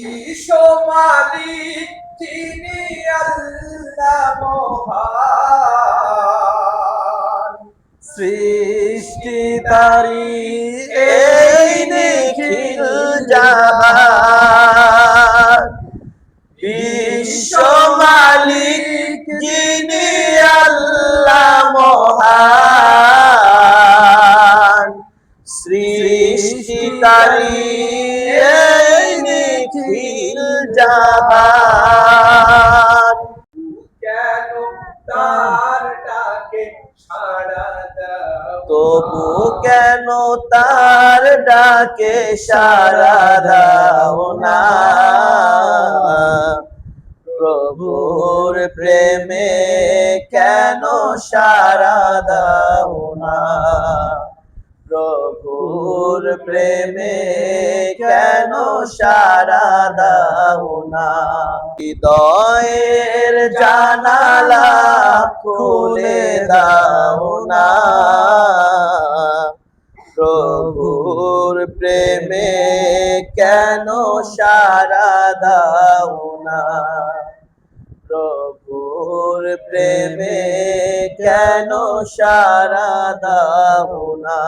বিশ্ব মালিক যিনি আল্লাহ মহান, সৃষ্টি তারি এই নিখিল জাহান। বিশ্ব মালিক যিনি আল্লাহ মহান, সৃষ্টি তারি এই নিখিল জাহান। কেন তার ডাকে সাড়া দাও তবু কেন তার ডাকে সাড়া দাও না? প্রভুর প্রেমে কেন সাড়া দাও না? প্রভুর প্রেমে কেন সাড়া দাও না? হৃদয়ের জানালা খুলে দাও না, প্রভুর প্রেমে কেন সাড়া দাও না? প্রভুর প্রেমে কেন সাড়া দাও না?